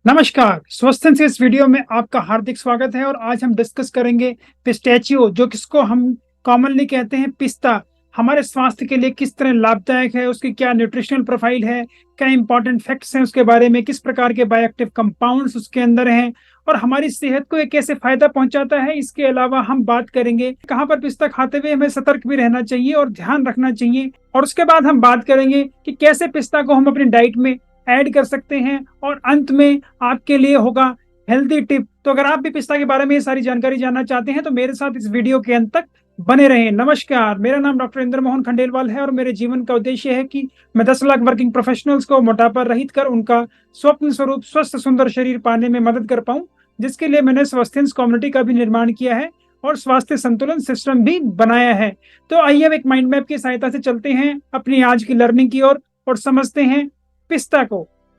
नमस्कार। स्वस्थन से इस वीडियो में आपका हार्दिक स्वागत है और आज हम डिस्कस करेंगे पिस्टैचियो, जो किसको हम कॉमनली कहते हैं पिस्ता, हमारे स्वास्थ्य के लिए किस तरह लाभदायक है, उसकी क्या न्यूट्रिशनल प्रोफाइल है, क्या इंपॉर्टेंट फैक्ट्स हैं उसके बारे में, किस प्रकार के बायोएक्टिव कंपाउंड्स उसके अंदर हैं और हमारी सेहत को ये कैसे फायदा पहुंचाता है। इसके अलावा हम बात करेंगे कहाँ पर पिस्ता खाते हुए हमें सतर्क भी रहना चाहिए और ध्यान रखना चाहिए, और उसके बाद हम बात करेंगे कि कैसे पिस्ता को हम अपनी डाइट में ऐड कर सकते हैं और अंत में आपके लिए होगा हेल्दी टिप। तो अगर आप भी पिस्ता के बारे में ये सारी जानकारी जानना चाहते हैं तो मेरे साथ इस वीडियो के अंत तक बने रहें। नमस्कार, मेरा नाम डॉक्टर इंद्र मोहन खंडेलवाल है और मेरे जीवन का उद्देश्य है कि मैं 10 लाख वर्किंग प्रोफेशनल्स को मोटापा रहित कर उनका स्वप्न स्वरूप स्वस्थ सुंदर शरीर पाने में मदद कर पाऊं, जिसके लिए मैंने स्वास्थ्य कम्युनिटी का भी निर्माण किया है और स्वास्थ्य संतुलन सिस्टम भी बनाया है। तो आइए अब एक माइंड मैप की सहायता से चलते हैं अपनी आज की लर्निंग की ओर और समझते हैं पिस्ता को।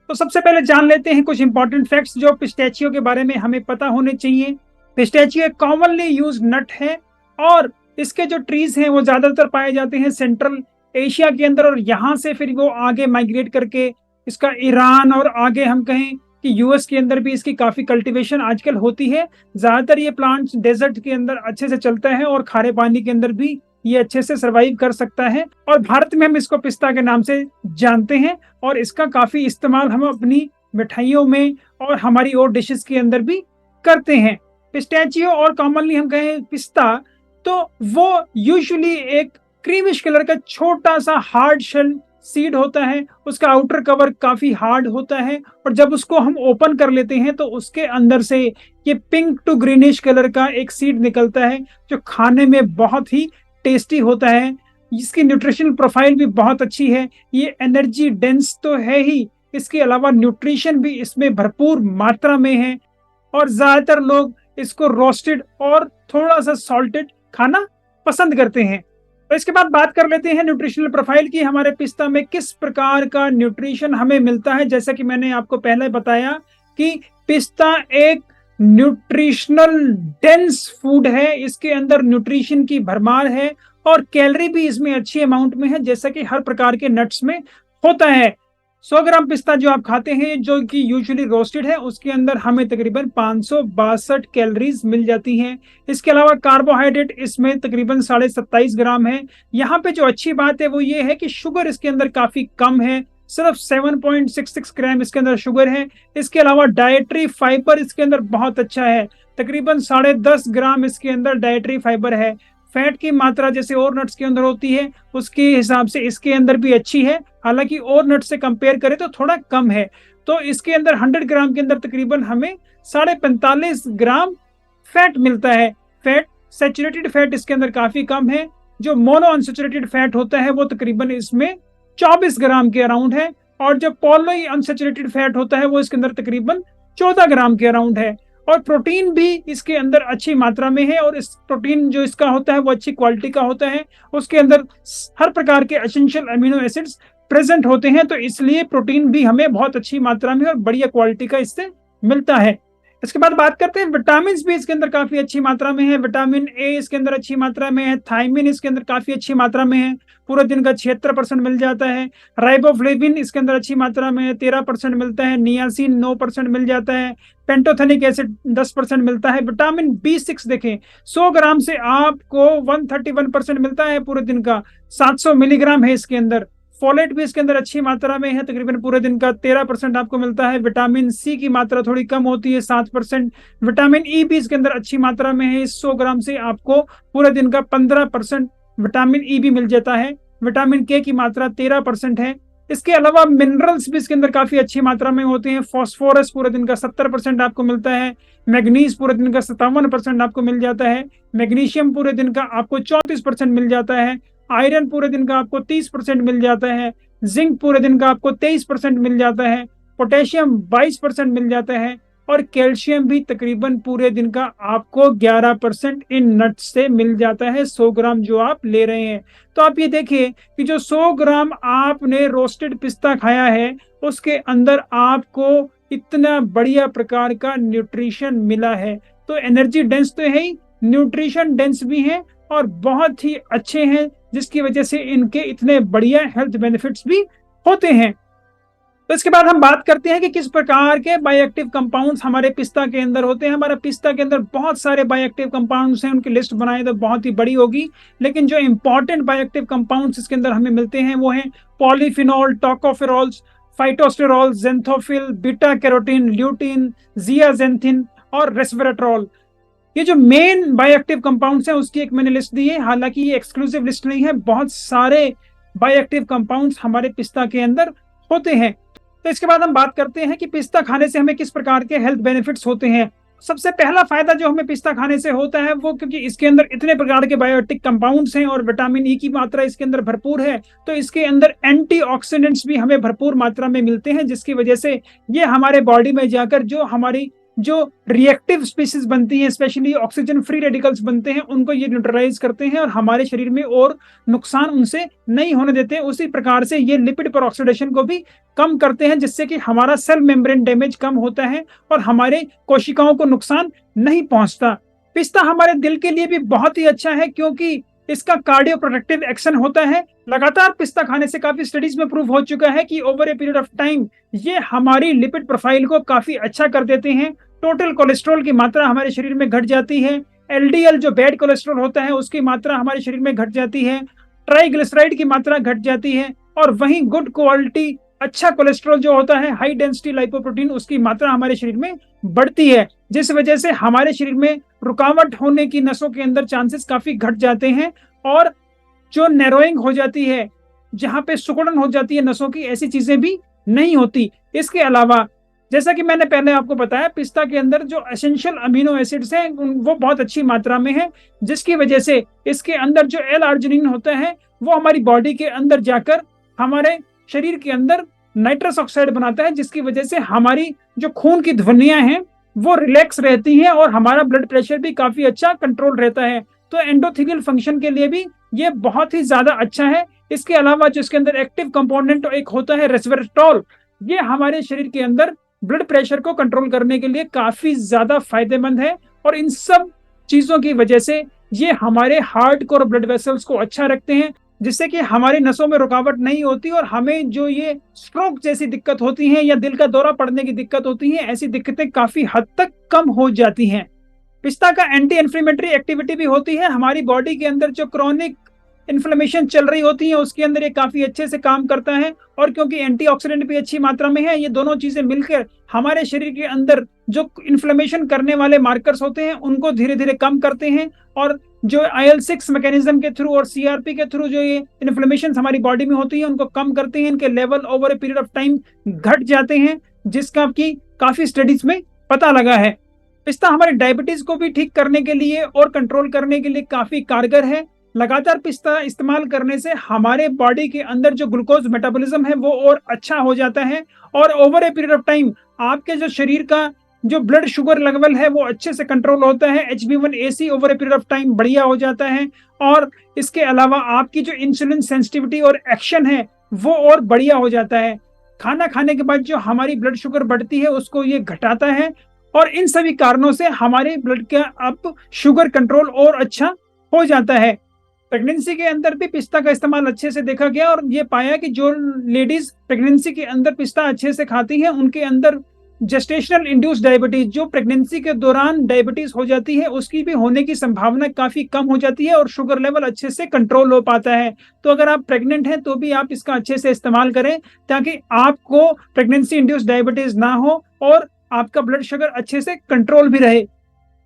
तो सबसे पहले जान लेते हैं कुछ इंपॉर्टेंट फैक्ट्स जो पिस्टैचियो के बारे में हमें पता होने चाहिए। पिस्टैचियो एक कॉमनली यूज नट है और इसके जो ट्रीज हैं वो ज्यादातर पाए जाते हैं सेंट्रल एशिया के अंदर, और यहाँ से फिर वो आगे माइग्रेट करके इसका ईरान और आगे हम कहें कि यूएस के अंदर भी इसकी काफी कल्टीवेशन आजकल होती है। ज्यादातर ये प्लांट्स डेजर्ट के अंदर अच्छे से चलता है और खारे पानी के अंदर भी ये अच्छे से सरवाइव कर सकता है, और भारत में हम इसको पिस्ता के नाम से जानते हैं और इसका काफी इस्तेमाल हम अपनी मिठाइयों में और हमारी और डिशेस के अंदर भी करते हैं। पिस्टैचियो और कॉमनली हम कहें पिस्ता, तो वो यूजुअली एक क्रीमिश कलर का छोटा सा हार्ड शेल सीड होता है। उसका आउटर कवर काफी हार्ड होता है और जब उसको हम ओपन कर लेते हैं तो उसके अंदर से ये पिंक टू ग्रीनिश कलर का एक सीड निकलता है जो खाने में बहुत ही टेस्टी होता है। इसकी न्यूट्रिशनल प्रोफाइल भी बहुत अच्छी है। ये एनर्जी डेंस तो है ही, इसके अलावा न्यूट्रिशन भी इसमें भरपूर मात्रा में है और ज्यादातर लोग इसको रोस्टेड और थोड़ा सा सॉल्टेड खाना पसंद करते हैं। तो इसके बाद बात कर लेते हैं न्यूट्रिशनल प्रोफाइल की। हमारे पिस्ता में किस प्रकार का न्यूट्रिशन हमें मिलता है। जैसा कि मैंने आपको पहले बताया कि पिस्ता एक न्यूट्रिशनल डेंस फूड है, इसके अंदर न्यूट्रिशन की भरमार है और कैलोरी भी इसमें अच्छी अमाउंट में है, जैसा कि हर प्रकार के नट्स में होता है। 100 ग्राम पिस्ता जो आप खाते हैं जो कि यूजुअली रोस्टेड है, उसके अंदर हमें तकरीबन 562 कैलोरीज मिल जाती हैं। इसके अलावा कार्बोहाइड्रेट इसमें तकरीबन 27.5 ग्राम है। यहाँ पे जो अच्छी बात है वो ये है कि शुगर इसके अंदर काफी कम है, सिर्फ 7.66 ग्राम इसके अंदर शुगर है। इसके अलावा डाइटरी फाइबर इसके अंदर बहुत अच्छा है, तकरीबन 10.5 ग्राम इसके अंदर डाइटरी फाइबर है। फैट की मात्रा जैसे और नट्स के अंदर होती है उसके हिसाब से इसके अंदर भी अच्छी है, हालांकि और नट्स से कंपेयर करें तो थोड़ा कम है। तो इसके अंदर 100 ग्राम के अंदर तकरीबन हमें 45.5 ग्राम फैट मिलता है। फैट सैचुरेटेड फैट इसके अंदर काफी कम है। जो मोनो अनसैचुरेटेड फैट होता है वो तकरीबन इसमें 24 ग्राम के अराउंड है, और जो पॉली अनसैचुरेटेड फैट होता है वो इसके अंदर तकरीबन 14 ग्राम के अराउंड है। और प्रोटीन भी इसके अंदर अच्छी मात्रा में है और इस प्रोटीन जो इसका होता है वो अच्छी क्वालिटी का होता है। उसके अंदर हर प्रकार के एसेंशियल अमीनो एसिड्स प्रेजेंट होते हैं, तो इसलिए प्रोटीन भी हमें बहुत अच्छी मात्रा में और बढ़िया क्वालिटी का इससे मिलता है। इसके बाद बात करते हैं विटामिन भी इसके अंदर काफी अच्छी मात्रा में है। विटामिन ए इसके अंदर अच्छी मात्रा में है, थायमिन इसके अंदर काफी अच्छी मात्रा में है, पूरे दिन का 76% मिल जाता है। राइबोफ्लेविन इसके अंदर अच्छी मात्रा में है, 13% मिलता है। नियासिन 9% मिल जाता है। पेंटोथेनिक एसिड 10% मिलता है। विटामिन B6 देखें, 100 ग्राम से आपको 131% मिलता है पूरे दिन का, 700 मिलीग्राम है इसके अंदर। फोलेट भी इसके अंदर अच्छी मात्रा में है, तकरीबन पूरे दिन का 13% आपको मिलता है। विटामिन सी की मात्रा थोड़ी कम होती है, 7%। विटामिन ई भी इसके अंदर अच्छी मात्रा में है, 100 ग्राम से आपको पूरे दिन का 15% विटामिन ई भी मिल जाता है। विटामिन के की मात्रा 13% है। इसके अलावा मिनरल्स भी इसके अंदर काफी अच्छी मात्रा में होते हैं। फॉस्फोरस पूरे दिन का 70% आपको मिलता है। मैग्नीज पूरे दिन का 57% आपको मिल जाता है। मैग्नीशियम पूरे दिन का आपको 34% मिल जाता है। आयरन पूरे दिन का आपको 30% मिल जाता है। जिंक पूरे दिन का आपको 23% मिल जाता है। पोटेशियम 22% मिल जाता है और कैल्शियम भी तकरीबन पूरे दिन का आपको 11% इन नट्स से मिल जाता है, 100 ग्राम जो आप ले रहे हैं। तो आप ये देखिए कि जो 100 ग्राम आपने रोस्टेड पिस्ता खाया है उसके अंदर आपको इतना बढ़िया प्रकार का न्यूट्रिशन मिला है। तो एनर्जी डेंस तो है ही, न्यूट्रिशन डेंस भी है और बहुत ही अच्छे हैं, जिसकी वजह से इनके इतने बढ़िया हेल्थ बेनिफिट्स भी होते हैं। तो इसके बाद हम बात करते हैं कि किस प्रकार के बायोएक्टिव कंपाउंड्स हमारे पिस्ता के अंदर होते हैं। हमारा पिस्ता के अंदर बहुत सारे बायोएक्टिव कंपाउंड्स हैं, उनकी लिस्ट बनाए तो बहुत ही बड़ी होगी, लेकिन जो इंपॉर्टेंट बायोएक्टिव कंपाउंड्स इसके अंदर हमें मिलते हैं वो हैं polyphenol, tocopherols, phytosterol, xanthophyll, beta carotene, lutein, zeaxanthin और रेस्वेराट्रॉल। ये जो मेन बायोएक्टिव कंपाउंड्स हैं उसकी एक मैंने लिस्ट दी है, हालांकि ये एक्सक्लूसिव लिस्ट नहीं है, बहुत सारे बायोएक्टिव कंपाउंड्स हमारे पिस्ता के अंदर होते हैं। तो इसके बाद हम बात करते हैं कि पिस्ता खाने से हमें किस प्रकार के हेल्थ बेनिफिट्स होते हैं। सबसे पहला फायदा जो हमें पिस्ता खाने से होता है वो, क्योंकि इसके अंदर इतने प्रकार के बायोटिक कंपाउंड्स हैं और विटामिन ई की मात्रा इसके अंदर भरपूर है, तो इसके अंदर एंटीऑक्सीडेंट्स भी हमें भरपूर मात्रा में मिलते हैं, जिसकी वजह से ये हमारे बॉडी में जाकर जो रिएक्टिव स्पीसीज बनती हैं, स्पेशली ऑक्सीजन फ्री रेडिकल्स बनते हैं, उनको ये न्यूट्रलाइज करते हैं और हमारे शरीर में और नुकसान उनसे नहीं होने देते हैं। उसी प्रकार से ये लिपिड पर ऑक्सीडेशन को भी कम करते हैं, जिससे कि हमारा सेल मेम्ब्रेन डैमेज कम होता है और हमारे कोशिकाओं को नुकसान नहीं पहुंचता। पिस्ता हमारे दिल के लिए भी बहुत ही अच्छा है, क्योंकि इसका कार्डियो प्रोटेक्टिव एक्शन होता है। लगातार पिस्ता खाने से काफी स्टडीज में प्रूव हो चुका है कि over a period of time ये हमारी लिपिड प्रोफाइल को काफी अच्छा कर देते हैं। टोटल कोलेस्ट्रॉल की मात्रा हमारे शरीर में घट जाती है, एलडीएल जो बैड कोलेस्ट्रॉल होता है उसकी मात्रा हमारे शरीर में घट जाती है, ट्राइग्लिसराइड की मात्रा घट जाती है, और वहीं गुड क्वालिटी अच्छा कोलेस्ट्रॉल जो होता है, हाई डेंसिटी लाइपोप्रोटीन, उसकी मात्रा हमारे शरीर में बढ़ती है, जिस वजह से हमारे शरीर में रुकावट होने की नसों के अंदर चांसेस काफी घट जाते हैं और जो नैरोइंग हो जाती है, जहां पे सिकुड़न हो जाती है नसों की, ऐसी चीजें भी नहीं होती। इसके अलावा जैसा कि मैंने पहले आपको बताया, पिस्ता के अंदर जो एसेंशियल अमीनो एसिड्स हैं वो बहुत अच्छी मात्रा में है, जिसकी वजह से इसके अंदर जो एल आर्जिनिन होता है वो हमारी बॉडी के अंदर जाकर हमारे शरीर के अंदर नाइट्रस ऑक्साइड बनाता है, जिसकी वजह से हमारी जो खून की ध्वनियां हैं वो रिलैक्स रहती हैं और हमारा ब्लड प्रेशर भी काफी अच्छा कंट्रोल रहता है। तो एंडोथेलियल फंक्शन के लिए भी ये बहुत ही ज्यादा अच्छा है। इसके अलावा जो इसके अंदर एक्टिव कंपोनेंट एक होता है रेस्वेराट्रॉल, ये हमारे शरीर के अंदर ब्लड प्रेशर को कंट्रोल करने के लिए काफी ज्यादा फायदेमंद है, और इन सब चीजों की वजह से ये हमारे हार्ट को और ब्लड वेसल्स को अच्छा रखते हैं, जिससे कि हमारी नसों में रुकावट नहीं होती और हमें जो ये स्ट्रोक जैसी दिक्कत होती है या दिल का दौरा पड़ने की दिक्कत होती है, ऐसी दिक्कतें काफी हद तक कम हो जाती हैं। पिस्ता का एंटी इन्फ्लेमेटरी एक्टिविटी भी होती है। हमारी बॉडी के अंदर जो क्रोनिक इन्फ्लेमेशन चल रही होती है उसके अंदर ये काफी अच्छे से काम करता है, और क्योंकि एंटीऑक्सीडेंट भी अच्छी मात्रा में है, ये दोनों चीजें मिलकर हमारे शरीर के अंदर जो इन्फ्लेमेशन करने वाले मार्कर्स होते हैं उनको धीरे धीरे कम करते हैं, और जो IL-6 मैकेनिज्म के थ्रू और CRP के थ्रू जो ये इन्फ्लेमेशन हमारी बॉडी में होती है उनको कम करते हैं। इनके level over a period of time घट जाते हैं, जिसका की काफी स्टडीज में पता लगा है। पिस्ता हमारे डायबिटीज को भी ठीक करने के लिए और कंट्रोल करने के लिए काफी कारगर है। लगातार पिस्ता इस्तेमाल करने से हमारे बॉडी के अंदर जो ग्लूकोज मेटाबॉलिज्म है वो और अच्छा हो जाता है, और over a period of time आपके जो शरीर का जो ब्लड शुगर लेवल है वो अच्छे से कंट्रोल होता है। HbA1c over a period of time बढ़िया हो जाता है, और इसके अलावा आपकी जो इंसुलिन सेंसिटिविटी और एक्शन है वो और बढ़िया हो जाता है। खाना खाने के बाद जो हमारी ब्लड शुगर बढ़ती है उसको ये घटाता है, और इन सभी कारणों से हमारे ब्लड का अब शुगर कंट्रोल और अच्छा हो जाता है। प्रेगनेंसी के अंदर भी पिस्ता का इस्तेमाल अच्छे से देखा गया, और ये पाया कि जो लेडीज प्रेगनेंसी के अंदर पिस्ता अच्छे से खाती हैं उनके अंदर जेस्टेशनल इंड्यूस्ड डायबिटीज, जो प्रेगनेंसी के दौरान डायबिटीज हो जाती है, उसकी भी होने की संभावना काफी कम हो जाती है और शुगर लेवल अच्छे से कंट्रोल हो पाता है। तो अगर आप प्रेग्नेंट हैं तो भी आप इसका अच्छे से इस्तेमाल करें, ताकि आपको प्रेगनेंसी इंड्यूस्ड डायबिटीज ना हो और आपका ब्लड शुगर अच्छे से कंट्रोल भी रहे।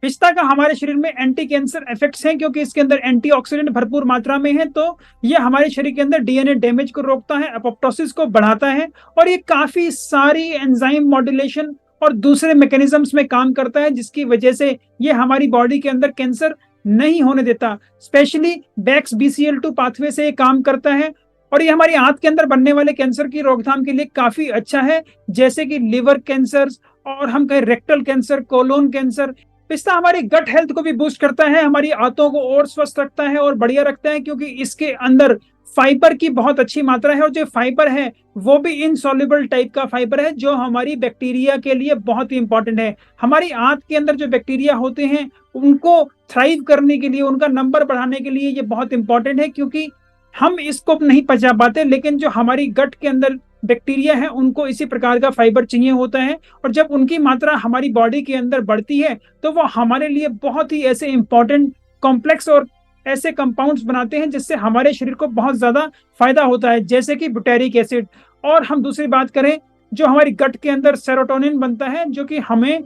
पिस्ता का हमारे शरीर में एंटी कैंसर इफेक्ट्स हैं, क्योंकि इसके अंदर एंटीऑक्सीडेंट भरपूर मात्रा में है, तो ये हमारे शरीर के अंदर डीएनए डैमेज को रोकता है, एपोप्टोसिस को बढ़ाता है, और ये काफी सारी एंजाइम मॉड्यूलेशन और दूसरे मैकेनिज्म्स में काम करता है, जिसकी वजह से ये हमारी बॉडी के अंदर कैंसर नहीं होने देता। स्पेशली बैक्स BCL2 पाथवे से ये काम करता है, और ये हमारी आंत के अंदर बनने वाले कैंसर की रोकथाम के लिए काफी अच्छा है, जैसे कि लिवर कैंसर और हम कहें रेक्टल कैंसर, कोलोन कैंसर। पिस्ता हमारी गट हेल्थ को भी बूस्ट करता है, हमारी आंतों को और स्वस्थ रखता है और बढ़िया रखता है, क्योंकि इसके अंदर फाइबर की बहुत अच्छी मात्रा है, और जो फाइबर है वो भी इनसॉल्युबल टाइप का फाइबर है, जो हमारी बैक्टीरिया के लिए बहुत ही इंपॉर्टेंट है। हमारी आंत के अंदर जो बैक्टीरिया होते हैं उनको थ्राइव करने के लिए, उनका नंबर बढ़ाने के लिए ये बहुत इंपॉर्टेंट है, क्योंकि हम इसको नहीं पचा पाते, लेकिन जो हमारी गट के अंदर बैक्टीरिया है उनको इसी प्रकार का फाइबर चाहिए होता है, और जब उनकी मात्रा हमारी बॉडी के अंदर बढ़ती है तो वो हमारे लिए बहुत ही ऐसे इंपॉर्टेंट कॉम्प्लेक्स और ऐसे कंपाउंड्स बनाते हैं जिससे हमारे शरीर को बहुत ज्यादा फायदा होता है, जैसे कि बुटारिक एसिड। और हम दूसरी बात करें, जो हमारी गट के अंदर सेरोटोनिन बनता है, जो कि हमें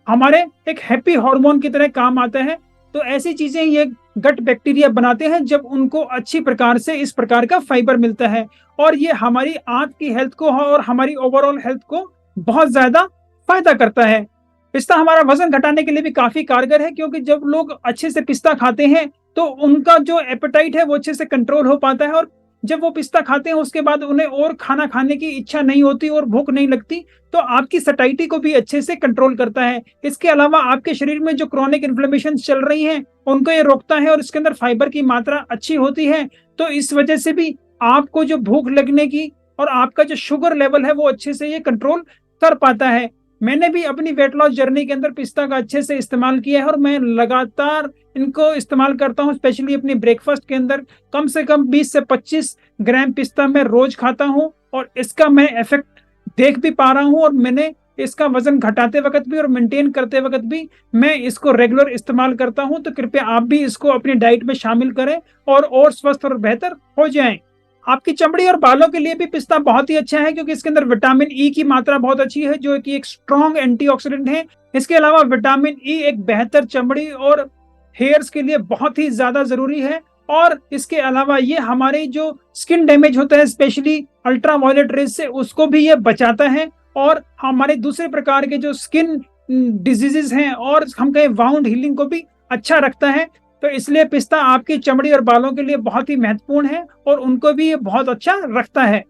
हमारे एक हैप्पी हार्मोन की तरह काम आता है। तो ऐसी चीजें ये गट बैक्टीरिया बनाते हैं जब उनको अच्छी प्रकार से इस प्रकार का फाइबर मिलता है, और ये हमारी आंत की हेल्थ को और हमारी ओवरऑल हेल्थ को बहुत ज्यादा फायदा करता है। पिस्ता हमारा वजन घटाने के लिए भी काफी कारगर है, क्योंकि जब लोग अच्छे से पिस्ता खाते हैं तो उनका जो एपेटाइट है वो अच्छे से कंट्रोल हो पाता है, और जब वो पिस्ता खाते हैं उसके बाद उन्हें और खाना खाने की इच्छा नहीं होती और भूख नहीं लगती, तो आपकी सटाइटी को भी अच्छे से कंट्रोल करता है। इसके अलावा आपके शरीर में जो क्रॉनिक इन्फ्लेमेशन चल रही है उनको ये रोकता है, और इसके अंदर फाइबर की मात्रा अच्छी होती है। तो इस वजह से भी आपको जो भूख लगने की और आपका जो शुगर लेवल है वो अच्छे से ये कंट्रोल कर पाता है। मैंने भी अपनी वेट लॉस जर्नी के अंदर पिस्ता का अच्छे से इस्तेमाल किया है, और मैं लगातार इनको इस्तेमाल करता हूँ, स्पेशली अपनी ब्रेकफास्ट के अंदर कम से कम 20 से 25 ग्राम पिस्ता मैं रोज खाता हूँ, और इसका मैं इफेक्ट देख भी पा रहा हूँ। और मैंने इसका वजन घटाते वक्त भी और मेंटेन करते वक्त भी मैं इसको रेगुलर इस्तेमाल करता हूँ। तो कृपया आप भी इसको अपनी डाइट में शामिल करें और स्वस्थ और बेहतर हो जाएं। आपकी चमड़ी और बालों के लिए भी पिस्ता बहुत ही अच्छा है, क्योंकि इसके अंदर विटामिन ई की मात्रा बहुत अच्छी है, जो कि एक स्ट्रॉन्ग एंटीऑक्सीडेंट है। इसके अलावा विटामिन ई एक बेहतर चमड़ी और हेयर्स के लिए बहुत ही ज्यादा जरूरी है, और इसके अलावा ये हमारे जो स्किन डैमेज होता है स्पेशली अल्ट्रा वायलेट रेज से, उसको भी ये बचाता है, और हमारे दूसरे प्रकार के जो स्किन डिजीजेस हैं और हम कहें वाउंड हीलिंग को भी अच्छा रखता है। तो इसलिए पिस्ता आपकी चमड़ी और बालों के लिए बहुत ही महत्वपूर्ण है, और उनको भी ये बहुत अच्छा रखता है।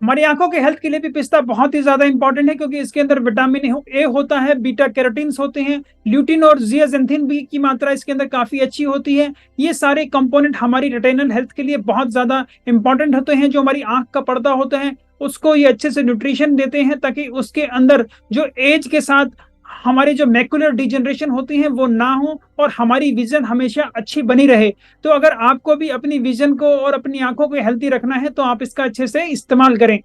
हमारी आंखों के हेल्थ के लिए भी पिस्ता बहुत ही ज्यादा इंपॉर्टेंट है, क्योंकि इसके अंदर विटामिन ए होता है, बीटा कैरोटीन्स होते हैं, ल्यूटिन और जियाजेंथिन भी की मात्रा इसके अंदर काफी अच्छी होती है। ये सारे कंपोनेंट हमारी रेटिनल हेल्थ के लिए बहुत ज्यादा इंपॉर्टेंट होते हैं। जो हमारी आंख का पर्दा होता है उसको ये अच्छे से न्यूट्रिशन देते हैं, ताकि उसके अंदर जो एज के साथ हमारी जो मैकुलर डिजेनरेशन होती है वो ना हो, और हमारी विजन हमेशा अच्छी बनी रहे। तो अगर आपको भी अपनी विजन को और अपनी आंखों को हेल्थी रखना है तो आप इसका अच्छे से इस्तेमाल करें।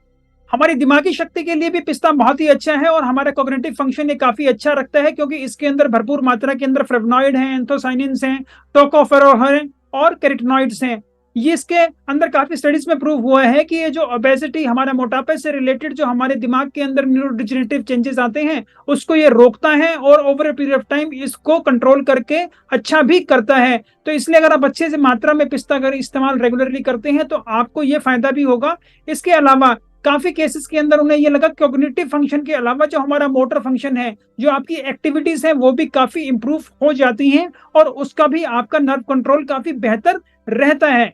हमारी दिमागी शक्ति के लिए भी पिस्ता बहुत ही अच्छा है, और हमारा कॉग्निटिव फंक्शन ये काफी अच्छा रखता है, क्योंकि इसके अंदर भरपूर मात्रा के अंदर फ्लेवोनॉइड हैं, एंथोसाइनिन्स हैं, टोकोफेरोल हैं और कैरोटीनॉइड्स हैं। ये इसके अंदर काफी स्टडीज में प्रूव हुआ है कि ये जो ओबेसिटी, हमारा मोटापे से रिलेटेड जो हमारे दिमाग के अंदर न्यूरोडिजेनरेटिव चेंजेस आते हैं उसको ये रोकता है, और over a period of time इसको कंट्रोल करके अच्छा भी करता है। तो इसलिए अगर आप अच्छे से मात्रा में पिस्ता का इस्तेमाल रेगुलरली करते हैं तो आपको ये फायदा भी होगा। इसके अलावा काफी केसेस के अंदर उन्हें ये लगा कॉग्निटिव फंक्शन के अलावा जो हमारा मोटर फंक्शन है, जो आपकी एक्टिविटीज है वो भी काफी इंप्रूव हो जाती हैं, और उसका भी आपका नर्व कंट्रोल काफी बेहतर रहता है।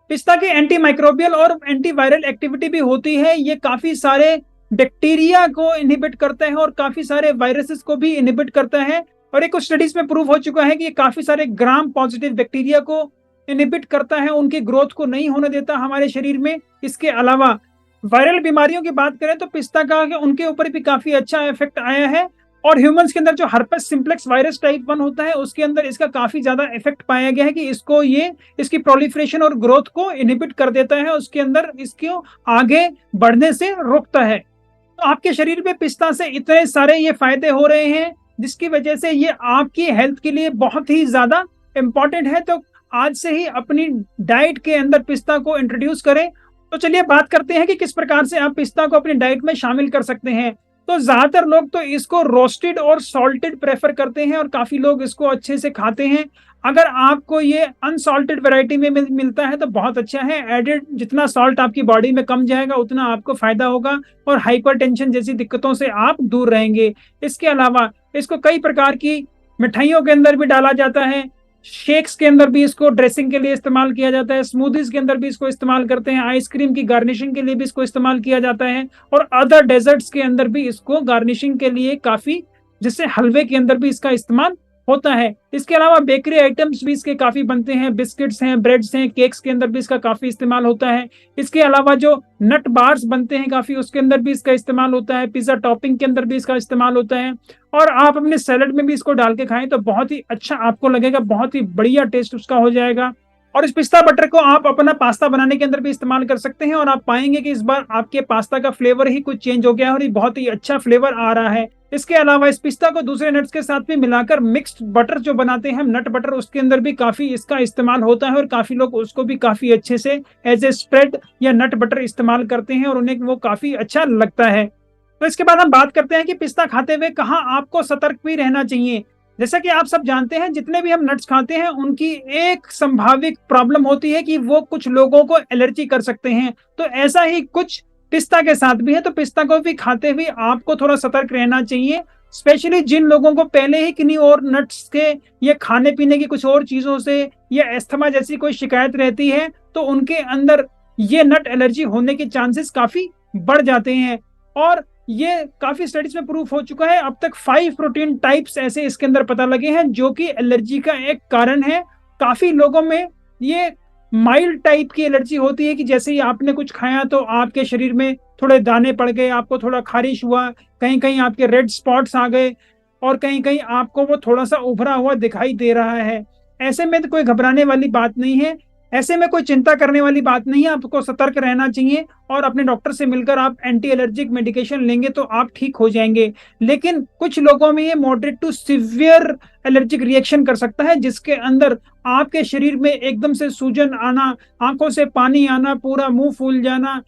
पिस्ता के एंटी माइक्रोबियल और एंटीवायरल एक्टिविटी भी होती है। ये काफी सारे बैक्टीरिया को इनहिबिट करता है और काफी सारे वायरसेस को भी इनहिबिट करता है, और एक स्टडीज में प्रूव हो चुका है कि ये काफी सारे ग्राम पॉजिटिव बैक्टीरिया को इनहिबिट करता है, उनकी ग्रोथ को नहीं होने देता हमारे शरीर में। इसके अलावा वायरल बीमारियों की बात करें तो पिस्ता का उनके ऊपर भी काफी अच्छा इफेक्ट आया है, और ह्यूमंस के अंदर जो हर्पेस सिम्प्लेक्स वायरस टाइप 1 होता है उसके अंदर इसका काफी ज्यादा इफेक्ट पाया गया है, कि इसको ये इसकी प्रोलिफरेशन और ग्रोथ को इनहिबिट कर देता है, उसके अंदर इसको आगे बढ़ने से रोकता है। तो आपके शरीर में पिस्ता से इतने सारे ये फायदे हो रहे हैं, जिसकी वजह से ये आपकी हेल्थ के लिए बहुत ही ज्यादा इंपॉर्टेंट है। तो आज से ही अपनी डाइट के अंदर पिस्ता को इंट्रोड्यूस करें। तो चलिए बात करते हैं कि किस प्रकार से आप पिस्ता को अपनी डाइट में शामिल कर सकते हैं। तो ज्यादातर लोग तो इसको रोस्टेड और सॉल्टेड प्रेफर करते हैं, और काफी लोग इसको अच्छे से खाते हैं। अगर आपको ये अनसॉल्टेड वैरायटी में मिलता है तो बहुत अच्छा है। एडेड जितना सॉल्ट आपकी बॉडी में कम जाएगा उतना आपको फायदा होगा, और हाइपरटेंशन जैसी दिक्कतों से आप दूर रहेंगे। इसके अलावा इसको कई प्रकार की मिठाइयों के अंदर भी डाला जाता है, शेक्स के अंदर भी इसको ड्रेसिंग के लिए इस्तेमाल किया जाता है, स्मूदीज के अंदर भी इसको इस्तेमाल करते हैं, आइसक्रीम की गार्निशिंग के लिए भी इसको इस्तेमाल किया जाता है, और अदर डेजर्ट्स के अंदर भी इसको गार्निशिंग के लिए काफी, जैसे हलवे के अंदर भी इसका इस्तेमाल होता है। इसके अलावा बेकरी आइटम्स भी इसके काफी बनते हैं, बिस्किट्स हैं, ब्रेड्स हैं, केक्स के अंदर भी इसका काफी इस्तेमाल होता है। इसके अलावा जो नट बार्स बनते हैं काफी, उसके अंदर भी इसका इस्तेमाल होता है, पिज्जा टॉपिंग के अंदर भी इसका इस्तेमाल होता है, और आप अपने सैलेड में भी इसको डाल के खाएं तो बहुत ही अच्छा आपको लगेगा, बहुत ही बढ़िया टेस्ट उसका हो जाएगा। और इस पिस्ता बटर को आप अपना पास्ता बनाने के अंदर भी इस्तेमाल कर सकते हैं और आप पाएंगे कि इस बार आपके पास्ता का फ्लेवर ही कुछ चेंज हो गया है और ये बहुत ही अच्छा फ्लेवर आ रहा है। इसके अलावा इस पिस्ता को दूसरे नट्स के साथ भी मिलाकर मिक्स्ड बटर जो बनाते हैं हम नट बटर, उसके अंदर भी काफी इसका इस्तेमाल होता है और काफी लोग उसको भी काफी अच्छे से एज ए स्प्रेड या नट बटर इस्तेमाल करते हैं और उन्हें वो काफी अच्छा लगता है। तो इसके बाद हम बात करते हैं कि पिस्ता खाते हुए कहाँ आपको सतर्क भी रहना चाहिए। जैसा कि आप सब जानते हैं, जितने भी हम नट्स खाते हैं उनकी एक संभावित प्रॉब्लम होती है कि वो कुछ लोगों को एलर्जी कर सकते हैं। तो ऐसा ही कुछ पिस्ता के साथ भी है। तो पिस्ता को भी खाते हुए आपको थोड़ा सतर्क रहना चाहिए, स्पेशली जिन लोगों को पहले ही किन्हीं और नट्स के या खाने पीने की कुछ और चीजों से या अस्थमा जैसी कोई शिकायत रहती है, तो उनके अंदर ये नट एलर्जी होने के चांसेस काफी बढ़ जाते हैं। और ये काफी स्टडीज में प्रूफ हो चुका है। अब तक 5 प्रोटीन टाइप्स ऐसे इसके अंदर पता लगे हैं जो कि एलर्जी का एक कारण है। काफी लोगों में ये माइल्ड टाइप की एलर्जी होती है कि जैसे ही आपने कुछ खाया तो आपके शरीर में थोड़े दाने पड़ गए, आपको थोड़ा खारिश हुआ, कहीं कहीं आपके रेड स्पॉट्स आ गए और कहीं कहीं आपको वो थोड़ा सा उभरा हुआ दिखाई दे रहा है। ऐसे में तो कोई घबराने वाली बात नहीं है, ऐसे में कोई चिंता करने वाली बात नहीं है। आपको सतर्क रहना चाहिए और अपने डॉक्टर से मिलकर आप एंटी एलर्जिक मेडिकेशन लेंगे तो आप ठीक हो जाएंगे। लेकिन कुछ लोगों में ये moderate to severe allergic reaction कर सकता है, जिसके अंदर आपके शरीर में एकदम से सूजन आना, आंखों से पानी आना, पूरा मुंह फूल जाना,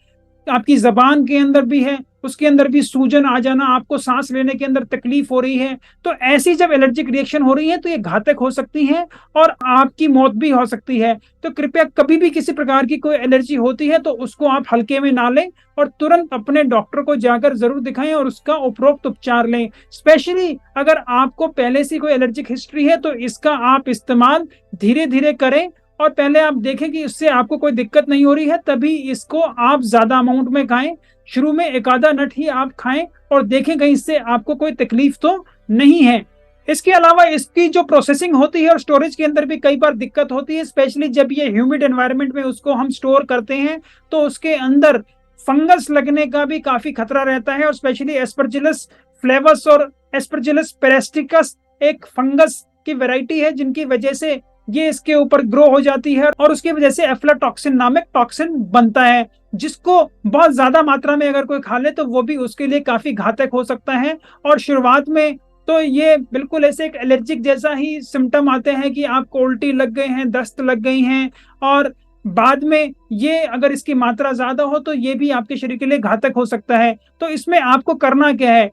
आपकी जबान के अंदर भी है उसके अंदर भी सूजन आ जाना, आपको सांस लेने के अंदर तकलीफ हो रही है। तो ऐसी जब एलर्जिक रिएक्शन हो रही है तो ये घातक हो सकती है और आपकी मौत भी हो सकती है। तो कृपया कभी भी किसी प्रकार की कोई एलर्जी होती है तो उसको आप हल्के में ना लें और तुरंत अपने डॉक्टर को जाकर जरूर दिखाएं और उसका उपरोक्त उपचार लें। स्पेशली अगर आपको पहले से कोई एलर्जिक हिस्ट्री है तो इसका आप इस्तेमाल धीरे धीरे करें और पहले आप देखें कि इससे आपको कोई दिक्कत नहीं हो रही है, तभी इसको आप ज्यादा अमाउंट में खाएं। शुरू में एक आधा नट ही आप खाएं और देखें कहीं इससे आपको कोई तकलीफ तो नहीं है। इसके अलावा इसकी जो प्रोसेसिंग होती है और स्टोरेज के अंदर भी कई बार दिक्कत होती है, स्पेशली जब ये ह्यूमिड एनवायरनमेंट में उसको हम स्टोर करते हैं तो उसके अंदर फंगस लगने का भी काफी खतरा रहता है। और स्पेशली एस्परजिलस फ्लेवस और एस्परजिलस पेरेस्टिकस एक फंगस की वैरायटी है जिनकी वजह से ये इसके ऊपर ग्रो हो जाती है और उसकी वजह से एफ्लाटॉक्सिन नामक टॉक्सिन बनता है, जिसको बहुत ज्यादा मात्रा में अगर कोई खा ले तो वो भी उसके लिए काफी घातक हो सकता है। और शुरुआत में तो ये बिल्कुल ऐसे एक एलर्जिक जैसा ही सिम्टम आते हैं कि आपको उल्टी लग गए हैं, दस्त लग गई हैं, और बाद में ये अगर इसकी मात्रा ज्यादा हो तो ये भी आपके शरीर के लिए घातक हो सकता है। तो इसमें आपको करना क्या है,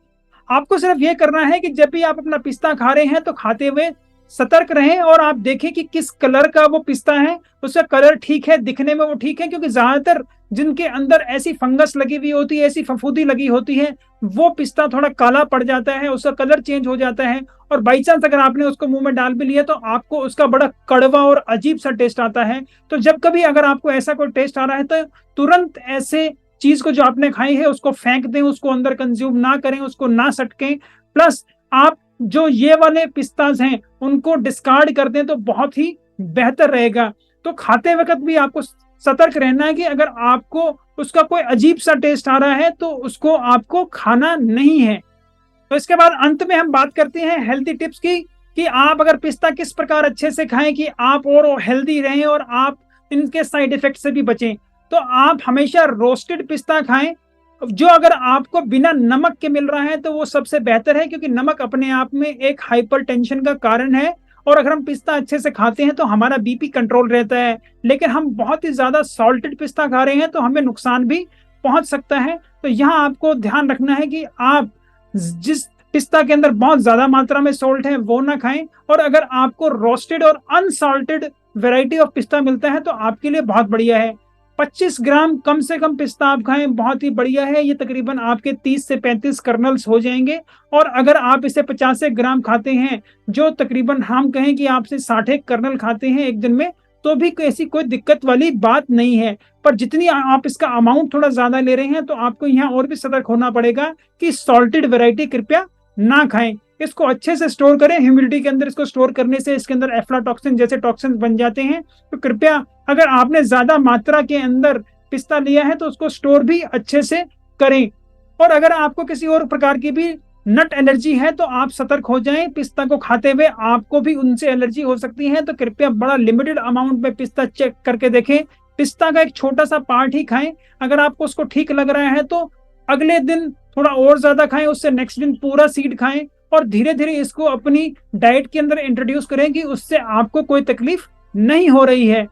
आपको सिर्फ ये करना है कि जब भी आप अपना पिस्ता खा रहे हैं तो खाते हुए सतर्क रहें और आप देखें कि किस कलर का वो पिस्ता है, उसका कलर ठीक है, दिखने में वो ठीक है, क्योंकि ज्यादातर जिनके अंदर ऐसी फंगस लगी हुई होती है, ऐसी फफूंदी लगी होती है, वो पिस्ता थोड़ा काला पड़ जाता है, उसका कलर चेंज हो जाता है और बाई चांस अगर आपने उसको मुंह में डाल भी लिया तो आपको उसका बड़ा कड़वा और अजीब सा टेस्ट आता है। तो जब कभी अगर आपको ऐसा कोई टेस्ट आ रहा है तो तुरंत ऐसे चीज को जो आपने खाई है उसको फेंक दें, उसको अंदर कंज्यूम ना करें, उसको ना सटकें। प्लस आप जो ये वाले पिस्ताज हैं उनको डिस्कार्ड कर दें तो बहुत ही बेहतर रहेगा। तो खाते वक्त भी आपको सतर्क रहना है कि अगर आपको उसका कोई अजीब सा टेस्ट आ रहा है तो उसको आपको खाना नहीं है। तो इसके बाद अंत में हम बात करते हैं हेल्थी टिप्स की, कि आप अगर पिस्ता किस प्रकार अच्छे से खाएं कि आप और हेल्दी रहें और आप इनके साइड इफेक्ट से भी बचें। तो आप हमेशा रोस्टेड पिस्ता खाएं, जो अगर आपको बिना नमक के मिल रहा है तो वो सबसे बेहतर है, क्योंकि नमक अपने आप में एक हाइपरटेंशन का कारण है। और अगर हम पिस्ता अच्छे से खाते हैं तो हमारा बीपी कंट्रोल रहता है, लेकिन हम बहुत ही ज्यादा सॉल्टेड पिस्ता खा रहे हैं तो हमें नुकसान भी पहुंच सकता है। तो यहाँ आपको ध्यान रखना है कि आप जिस पिस्ता के अंदर बहुत ज्यादा मात्रा में सॉल्ट है वो ना खाएं, और अगर आपको रोस्टेड और अनसॉल्टेड वेराइटी ऑफ पिस्ता मिलता है तो आपके लिए बहुत बढ़िया है। 25 ग्राम कम से कम पिस्ता आप खाएं, बहुत ही बढ़िया है। ये तकरीबन आपके 30 से 35 कर्नल्स हो जाएंगे। और अगर आप इसे 50 ग्राम खाते हैं, जो तकरीबन हम कहें कि आपसे 60 कर्नल खाते हैं एक दिन में, तो भी ऐसी कोई दिक्कत वाली बात नहीं है। पर जितनी आप इसका अमाउंट थोड़ा ज्यादा ले रहे हैं तो आपको यहाँ और भी सतर्क होना पड़ेगा कि सॉल्टेड वेराइटी कृपया ना खाएं। इसको अच्छे से स्टोर करें, ह्यूमिडिटी के अंदर इसको स्टोर करने से इसके अंदर एफ्लाटॉक्सिन जैसे टॉक्सिन बन जाते हैं। तो कृपया अगर आपने ज्यादा मात्रा के अंदर पिस्ता लिया है तो उसको स्टोर भी अच्छे से करें। और अगर आपको किसी और प्रकार की भी नट एलर्जी है तो आप सतर्क हो जाएं, पिस्ता को खाते हुए आपको भी उनसे एलर्जी हो सकती है, तो कृपया बड़ा लिमिटेड अमाउंट में पिस्ता चेक करके देखें। पिस्ता का एक छोटा सा पार्ट ही खाएं, अगर आपको उसको ठीक लग रहा है तो अगले दिन थोड़ा और ज्यादा खाएं, उससे नेक्स्ट दिन पूरा सीड खाएं और धीरे धीरे इसको अपनी डाइट के अंदर इंट्रोड्यूस करें कि उससे आपको कोई तकलीफ नहीं हो रही है।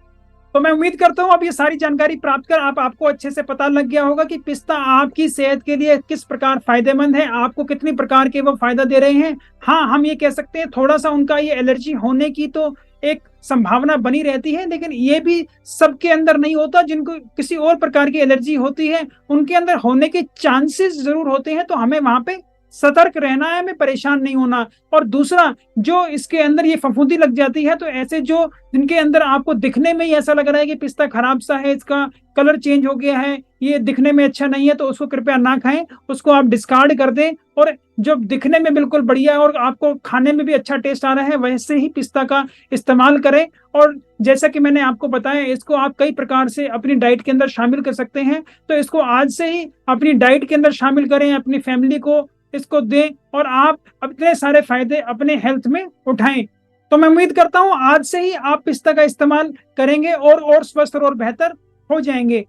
तो मैं उम्मीद करता हूं अब ये सारी जानकारी प्राप्त कर आपको अच्छे से पता लग गया होगा कि पिस्ता आपकी सेहत के लिए किस प्रकार फायदेमंद है, आपको कितनी प्रकार के वो फायदा दे रहे हैं। हाँ, हम ये कह सकते हैं थोड़ा सा उनका ये एलर्जी होने की तो एक संभावना बनी रहती है, लेकिन ये भी सबके अंदर नहीं होता। जिनको किसी और प्रकार की एलर्जी होती है उनके अंदर होने के चांसेस जरूर होते हैं, तो हमें वहां पे सतर्क रहना है, हमें परेशान नहीं होना। और दूसरा, जो इसके अंदर ये फफूंदी लग जाती है, तो ऐसे जो जिनके अंदर आपको दिखने में ही ऐसा लग रहा है कि पिस्ता खराब सा है, इसका कलर चेंज हो गया है, ये दिखने में अच्छा नहीं है, तो उसको कृपया ना खाएं, उसको आप डिस्कार्ड कर दें। और जो दिखने में बिल्कुल बढ़िया है और आपको खाने में भी अच्छा टेस्ट आ रहा है, वैसे ही पिस्ता का इस्तेमाल करें। और जैसा कि मैंने आपको बताया, इसको आप कई प्रकार से अपनी डाइट के अंदर शामिल कर सकते हैं, तो इसको आज से ही अपनी डाइट के अंदर शामिल करें, अपनी फैमिली को इसको दें और आप अपने सारे फायदे अपने हेल्थ में उठाएं। तो मैं उम्मीद करता हूं आज से ही आप पिस्ता का इस्तेमाल करेंगे और स्वस्थ और बेहतर हो जाएंगे।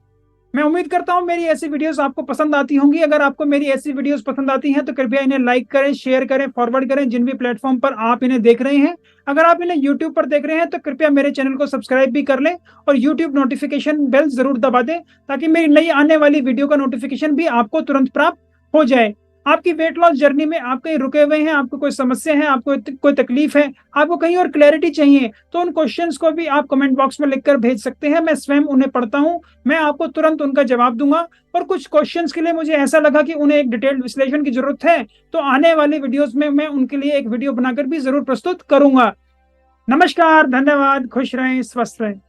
मैं उम्मीद करता हूं मेरी ऐसी वीडियोस आपको पसंद आती होंगी। अगर आपको मेरी ऐसी वीडियोस पसंद आती हैं तो कृपया इन्हें लाइक करें, शेयर करें, फॉरवर्ड करें जिन भी प्लेटफॉर्म पर आप इन्हें देख रहे हैं। अगर आप इन्हें यूट्यूब पर देख रहे हैं तो कृपया मेरे चैनल को सब्सक्राइब भी कर लें और यूट्यूब नोटिफिकेशन बेल जरूर दबा दें, ताकि मेरी नई आने वाली वीडियो का नोटिफिकेशन भी आपको तुरंत प्राप्त हो जाए। आपकी वेट लॉस जर्नी में आप कहीं रुके हुए हैं, आपको कोई समस्या है, आपको कोई तकलीफ है, आपको कहीं और क्लैरिटी चाहिए, तो उन क्वेश्चंस को भी आप कमेंट बॉक्स में लिखकर भेज सकते हैं। मैं स्वयं उन्हें पढ़ता हूं, मैं आपको तुरंत उनका जवाब दूंगा। और कुछ क्वेश्चंस के लिए मुझे ऐसा लगा कि उन्हें एक डिटेल्ड विश्लेषण की जरूरत है, तो आने वाली वीडियोस में मैं उनके लिए एक वीडियो बनाकर भी जरूर प्रस्तुत करूंगा। नमस्कार, धन्यवाद, खुश रहें, स्वस्थ रहें।